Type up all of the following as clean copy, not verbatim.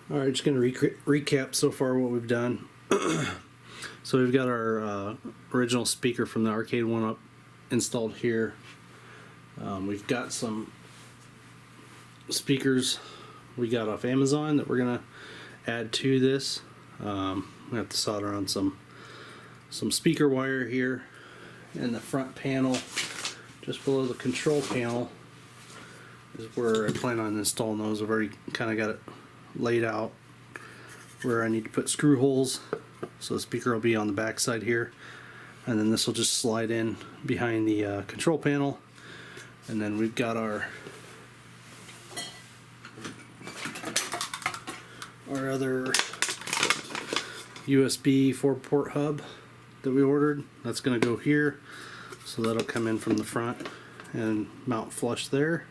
Alright, just going to recap so far what we've done. So we've got our original speaker from the Arcade1UP installed here. We've got some speakers we got off Amazon that we're going to add to this. We have to solder on some speaker wire here in the front panel. Just below the control panel is where I plan on installing those. I've already kind of got it laid out where I need to put screw holes, so the speaker will be on the back side here, and then this will just slide in behind the control panel. And then we've got our other USB 4-port hub that we ordered. That's going to go here, so that'll come in from the front and mount flush there.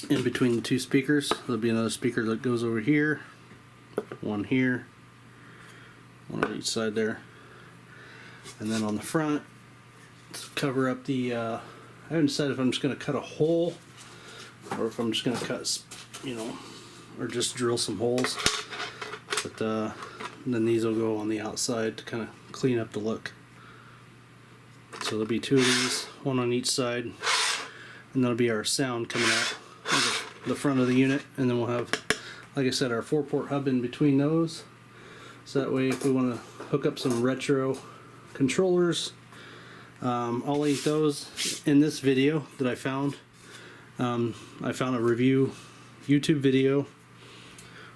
In between the two speakers, there'll be another speaker that goes over here, one here, one on each side there. And then on the front, to cover up the, I haven't decided if I'm just going to cut a hole or if I'm just going to cut, or just drill some holes. But then these will go on the outside to kind of clean up the look. So there'll be two of these, one on each side, and that'll be our sound coming out the front of the unit. And then we'll have, like I said, our 4-port hub in between those, so that way if we want to hook up some retro controllers, I'll link those in this video that I found. I found a review YouTube video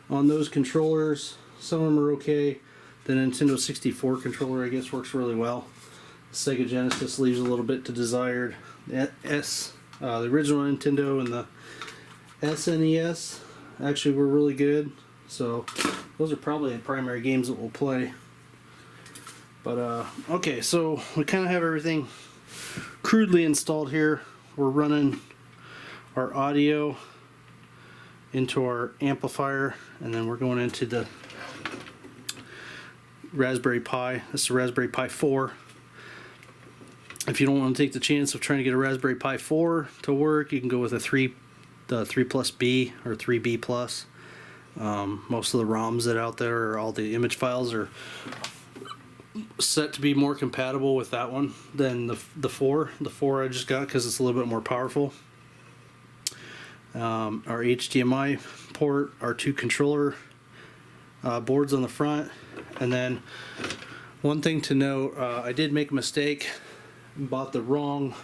on those controllers. Some of them are okay. The Nintendo 64 controller, I guess, works really well. The Sega Genesis leaves a little bit to desired. The original Nintendo and the SNES actually were really good. So those are probably the primary games that we'll play. But okay, so we kind of have everything crudely installed here. We're running our audio into our amplifier, and then we're going into the Raspberry Pi. This is a Raspberry Pi 4. If you don't want to take the chance of trying to get a Raspberry Pi 4 to work, you can go with the 3+B or 3B plus. Most of the ROMs that are out there, or all the image files, are set to be more compatible with that one than the 4. The 4 I just got because it's a little bit more powerful. Our HDMI port, our two controller boards on the front, and then one thing to note, I did make a mistake and bought the wrong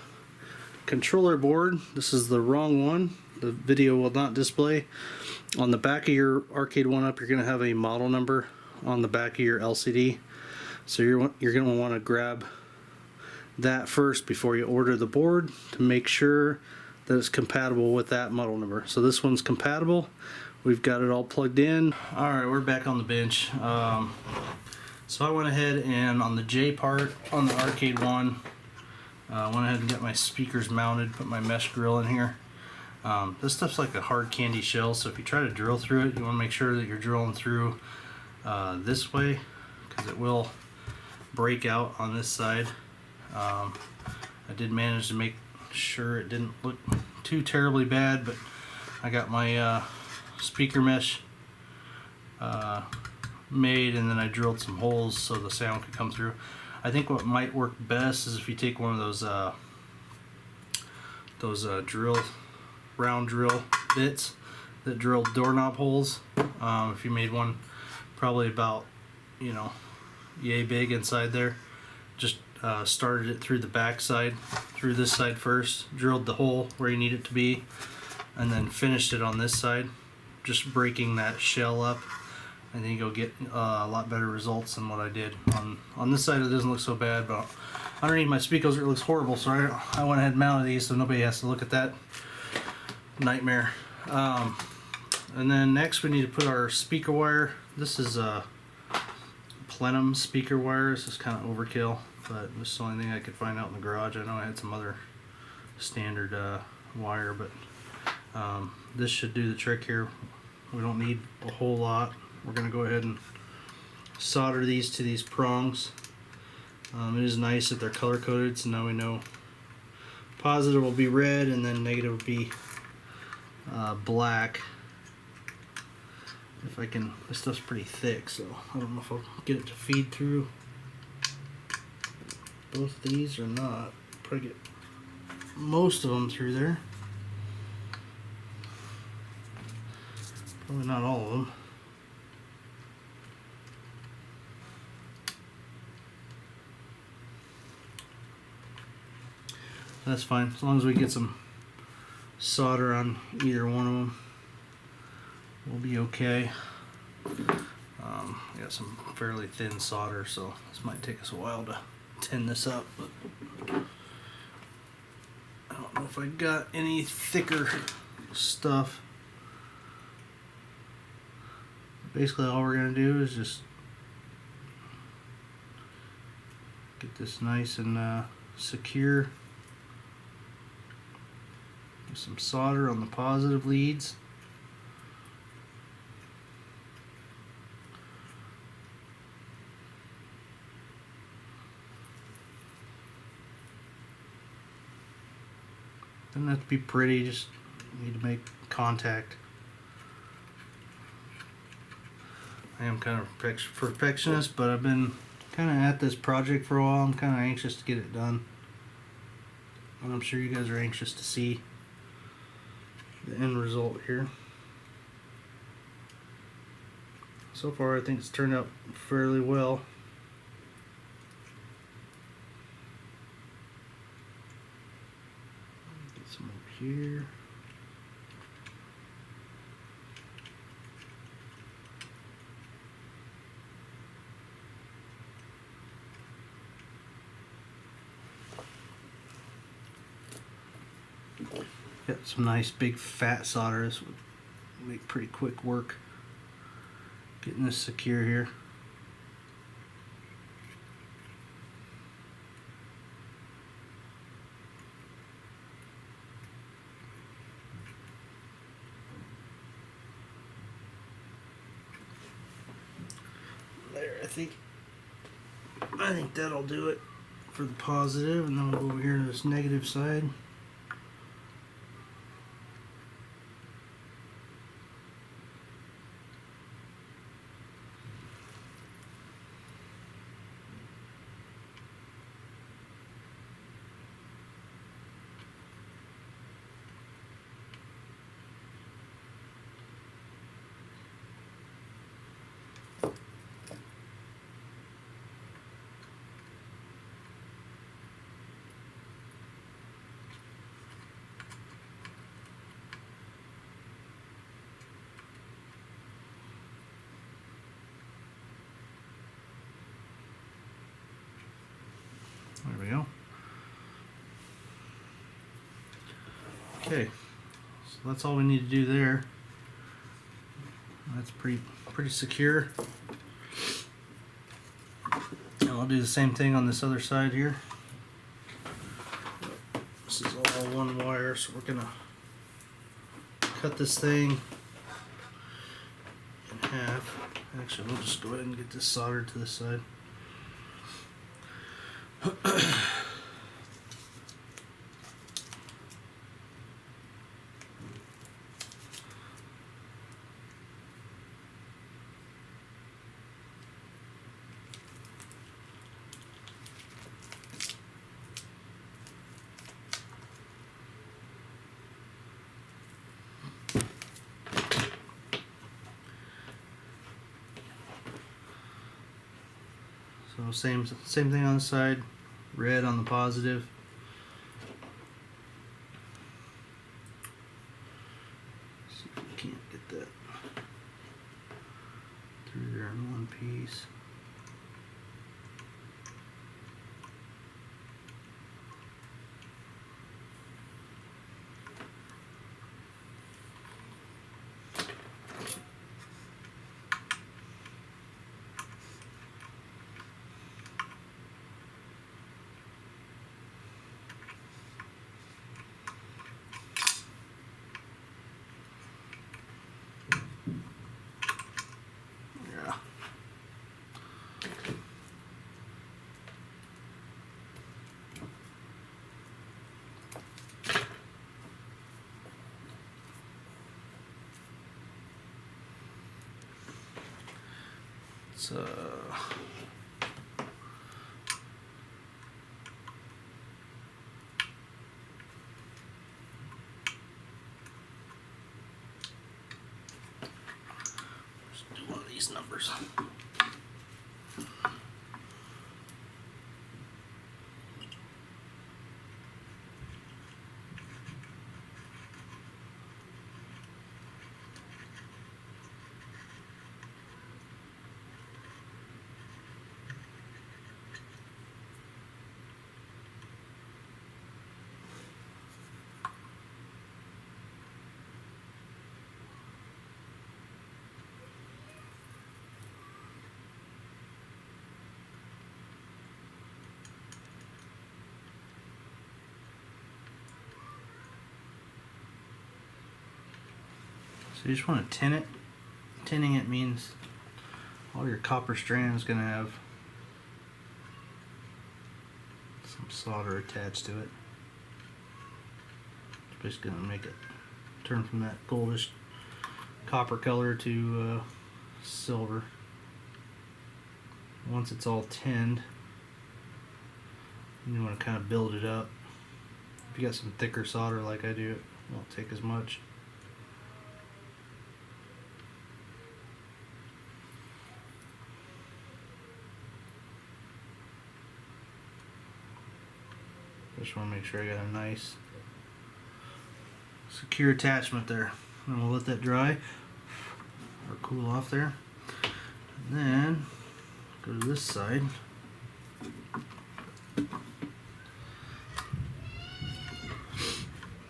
controller board. This is the wrong one. The video will not display. On the back of your Arcade1UP, you're going to have a model number on the back of your LCD, so you're going to want to grab that first before you order the board to make sure that it's compatible with that model number. So this one's compatible. We've got it all plugged in. Alright, we're back on the bench. So I went ahead and on the J part on the Arcade One, went ahead and got my speakers mounted, put my mesh grill in here. This stuff's like a hard candy shell, so if you try to drill through it, you want to make sure that you're drilling through this way, because it will break out on this side. I did manage to make sure it didn't look too terribly bad, but I got my speaker mesh made, and then I drilled some holes so the sound could come through. I think what might work best is if you take one of those round drill bits that drill doorknob holes. If you made one probably about, yay big inside there, just started it through the back side, through this side first, drilled the hole where you need it to be, and then finished it on this side, just breaking that shell up. I think you'll get a lot better results than what I did. On this side it doesn't look so bad, but underneath my speakers it looks horrible, so I went ahead and mounted these so nobody has to look at that nightmare. And then next we need to put our speaker wire. This is a plenum speaker wire. This is kind of overkill, but this is the only thing I could find out in the garage. I know I had some other standard wire, but this should do the trick here. We don't need a whole lot. We're going to go ahead and solder these to these prongs. It is nice that they're color coded, so now we know positive will be red and then negative will be black. if I can. This stuff's pretty thick, so I don't know if I'll get it to feed through both these or not. Probably get most of them through there. Probably not all of them. That's fine, as long as we get some solder on either one of them, we'll be okay. Got some fairly thin solder, so this might take us a while to tin this up, but I don't know if I got any thicker stuff. Basically all we're going to do is just get this nice and secure. Get some solder on the positive leads. Doesn't have to be pretty, just need to make contact. I am kind of perfectionist, but I've been kind of at this project for a while. I'm kind of anxious to get it done. And I'm sure you guys are anxious to see the end result here. So far I think it's turned out fairly well. Get some over here. Got some nice big fat solder. This would make pretty quick work getting this secure here. There, I think that'll do it for the positive, and then we'll go over here to this negative side. There we go. Okay, so that's all we need to do there. That's pretty secure. And I'll do the same thing on this other side here. This is all one wire, so we're gonna cut this thing in half. Actually, we'll just go ahead and get this soldered to this side. So same thing on the side, red on the positive. See if we can't get that through there in one piece. Let's do one of these numbers. So you just want to tin it. Tinning it means all your copper strand is going to have some solder attached to it. It's basically going to make it turn from that goldish copper color to silver. Once it's all tinned, you want to kind of build it up. If you got some thicker solder like I do, it won't take as much. Just want to make sure I got a nice secure attachment there. And we'll let that dry or cool off there. And then go to this side. And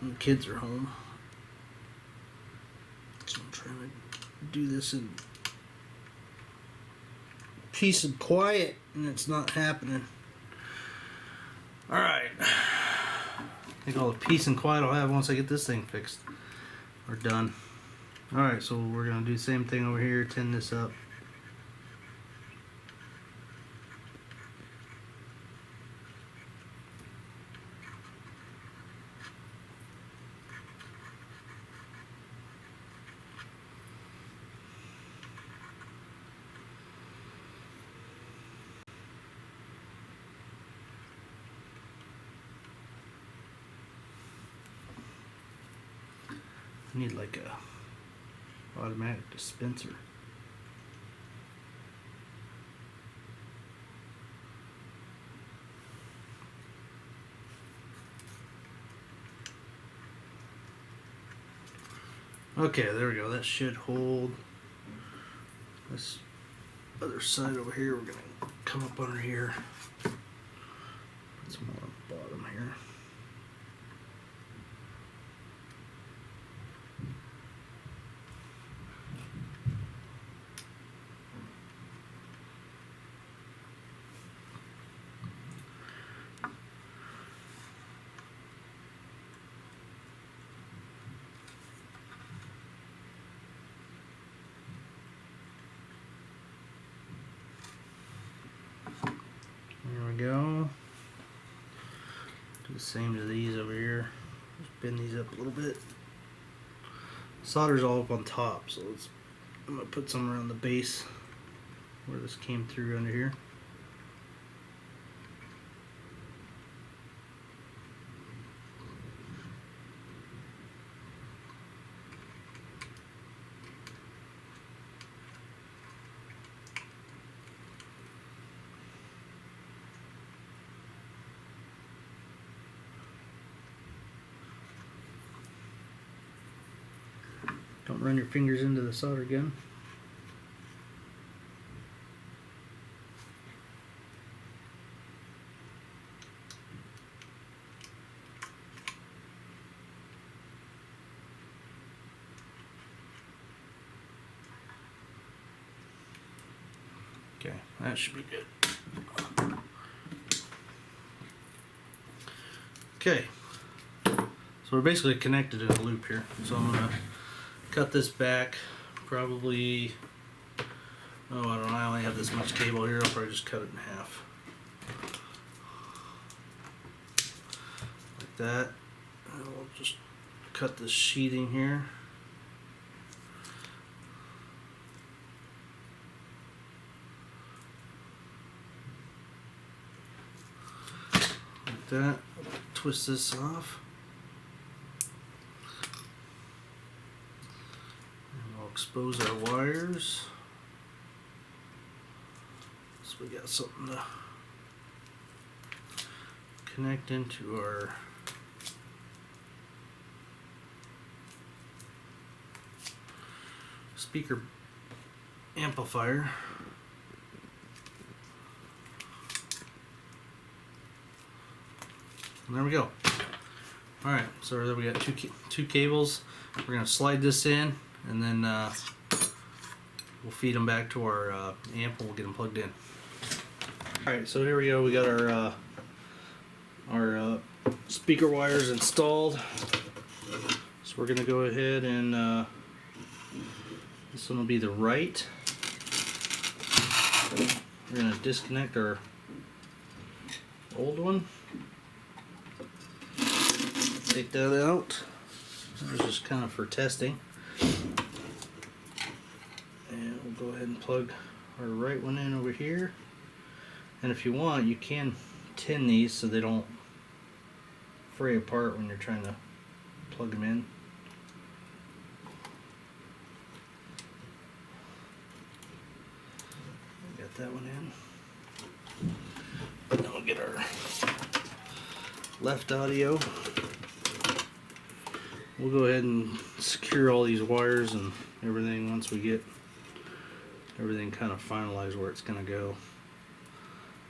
the kids are home. So I'm trying to do this in peace and quiet, and it's not happening. Alright, I think all the peace and quiet I'll have once I get this thing fixed. We're done. Alright, so we're going to do the same thing over here, tin this up. I need like a automatic dispenser. Okay, there we go. That should hold. This other side over here, we're gonna come up under here. Put some more on the bottom here. There we go. Do the same to these over here. Just bend these up a little bit. Solder's all up on top, so I'm gonna put some around the base where this came through under here. Don't run your fingers into the solder gun. Okay, that should be good. Okay, so we're basically connected in a loop here. So I'm gonna cut this back, probably, oh, I don't know, I only have this much cable here, I'll probably just cut it in half. Like that. And we'll just cut this sheathing here. that. Twist this off. And we'll expose our wires. So we got something to connect into our speaker amplifier. And there we go. Alright, so there we got two cables. We're going to slide this in, and then we'll feed them back to our amp, and we'll get them plugged in. Alright, so here we go. We got our speaker wires installed. So we're going to go ahead and this one will be the right. We're going to disconnect our old one. Take that out. This is just kind of for testing. And we'll go ahead and plug our right one in over here. And if you want, you can tin these so they don't fray apart when you're trying to plug them in. Got that one in. And then we'll get our left audio. We'll go ahead and secure all these wires and everything once we get everything kind of finalized where it's going to go. You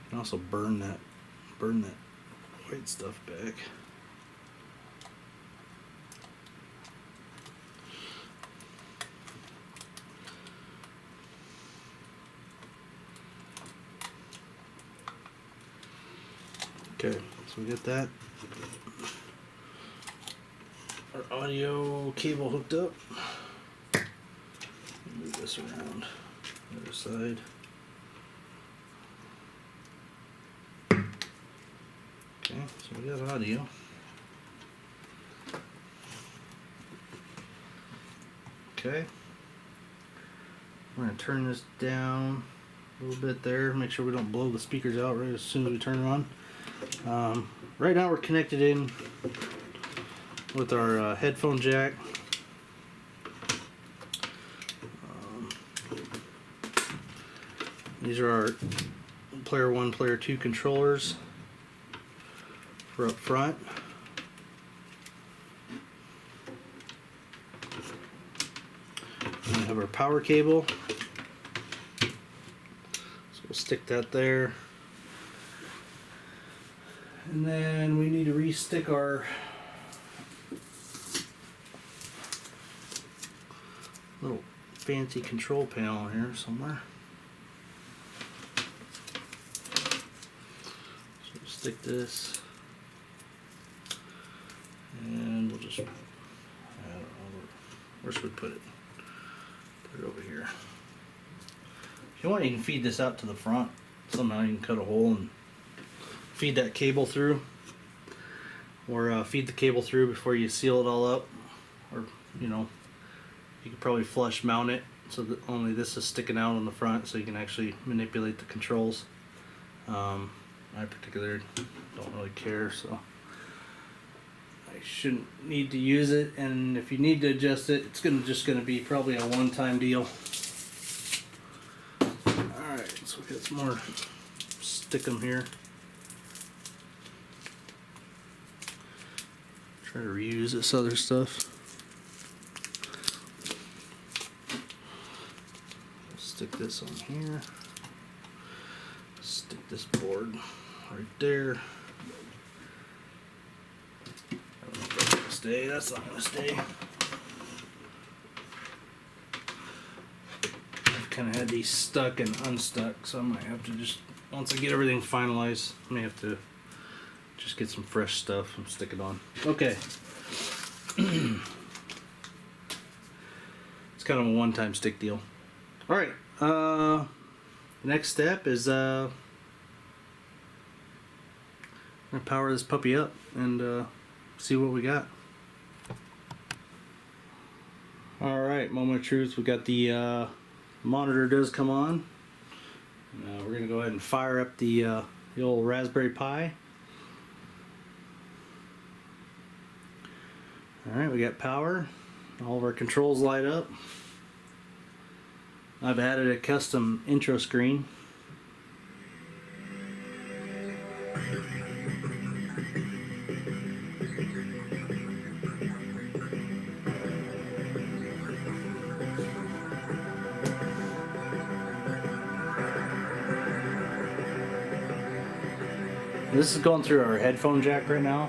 can also burn that white stuff back. Okay, so we get that. Our audio cable hooked up. Move this around the other side. Okay, so we got audio. Okay. We're going to turn this down a little bit there, make sure we don't blow the speakers out right as soon as we turn it on. Right now we're connected in with our headphone jack. These are our player 1, player 2 controllers for up front. We have our power cable. So we'll stick that there. And then we need to re-stick our little fancy control panel here somewhere. So we'll stick this, and we'll just, I don't know, where should we put it? Put it over here. If you want, you can feed this out to the front. Somehow you can cut a hole and feed that cable through, or feed the cable through before you seal it all up, or you know, you could probably flush mount it so that only this is sticking out on the front, so you can actually manipulate the controls. I particularly don't really care, so I shouldn't need to use it. And if you need to adjust it, it's just gonna be probably a one-time deal. All right, so we got some more stickum here. Try to reuse this other stuff. Stick this on here. Stick this board right there. I don't know if that's gonna stay. That's not gonna stay. I've kind of had these stuck and unstuck, so I might have to just, once I get everything finalized, I may have to just get some fresh stuff and stick it on. Okay. It's kind of a one-time stick deal. All right. Next step is I'm gonna power this puppy up and see what we got. All right, moment of truth. We got the monitor does come on. We're gonna go ahead and fire up the old Raspberry Pi. Alright, we got power. All of our controls light up. I've added a custom intro screen. This is going through our headphone jack right now.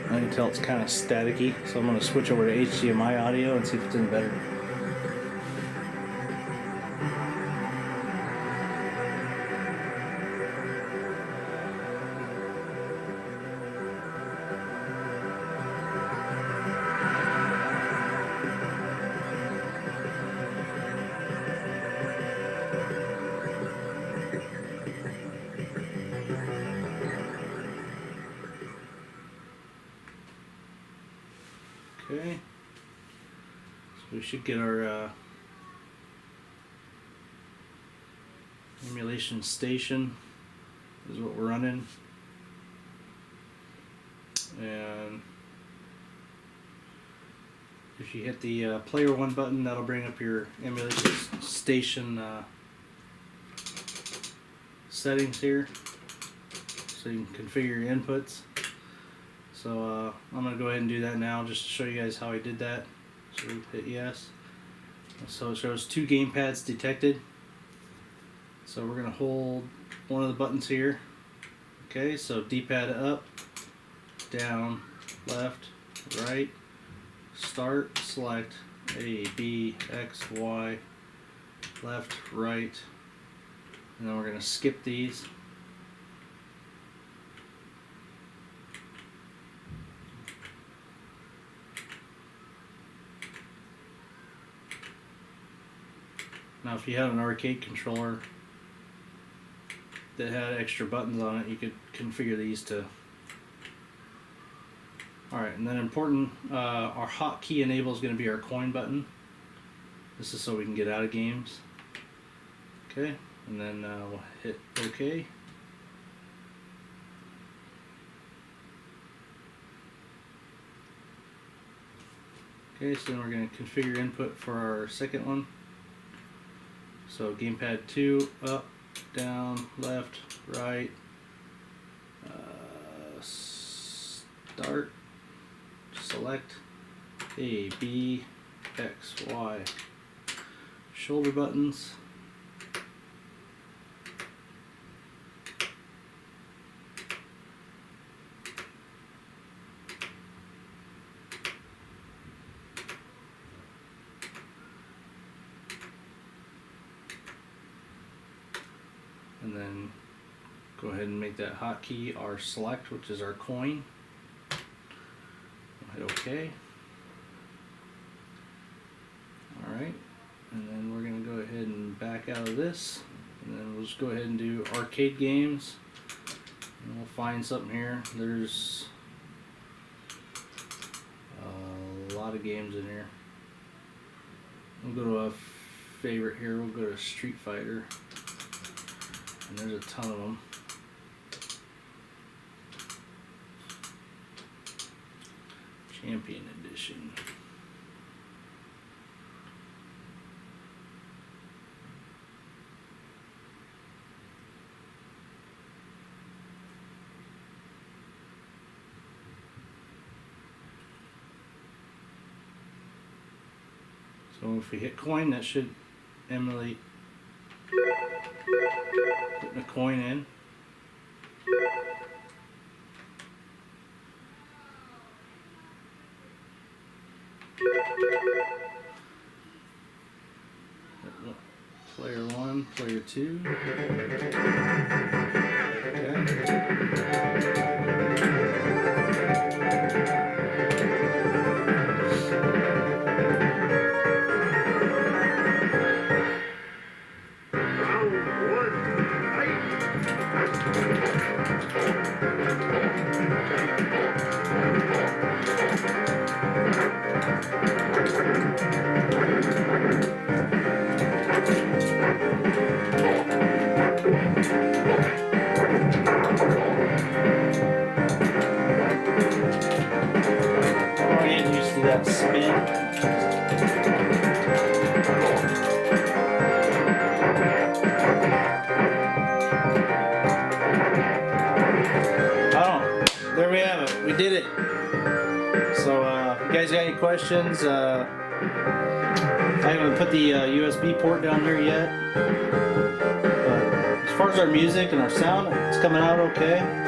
I can tell it's kind of staticky, so I'm going to switch over to HDMI audio and see if it's any better. Okay, so we should get our emulation station is what we're running, and if you hit the player 1 button, that'll bring up your emulation station settings here, so you can configure your inputs. So I'm going to go ahead and do that now just to show you guys how I did that. So we hit yes. So it shows 2 gamepads detected. So we're going to hold one of the buttons here. Okay, so D-pad up, down, left, right, start, select A, B, X, Y, left, right, and then we're going to skip these. Now if you had an arcade controller that had extra buttons on it, you could configure these to. Alright, and then important, our hotkey enable is going to be our coin button. This is so we can get out of games. Okay, and then we'll hit OK. Okay, so then we're going to configure input for our second one. So gamepad 2, up, down, left, right, start, select A, B, X, Y, shoulder buttons, and then go ahead and make that hotkey our select, which is our coin. We'll hit OK. Alright, and then we're going to go ahead and back out of this, and then we'll just go ahead and do arcade games, and we'll find something here. There's a lot of games in here. We'll go to a favorite here. We'll go to Street Fighter. And there's a ton of them. Champion Edition. So if we hit coin, that should emulate putting a coin in. Player 1, player 2. guys got any questions, I haven't put the USB port down there yet. But as far as our music and our sound, it's coming out okay.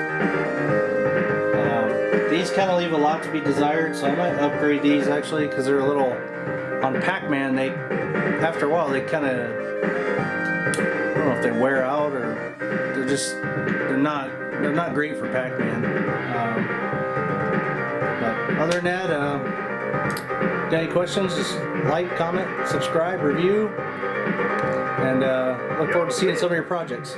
These kind of leave a lot to be desired, so I might upgrade these actually, because they're a little, on Pac-Man, they, after a while, they kind of, I don't know if they wear out or they're not great for Pac-Man. But other than that, got any questions, just like, comment, subscribe, review, and look forward to seeing some of your projects.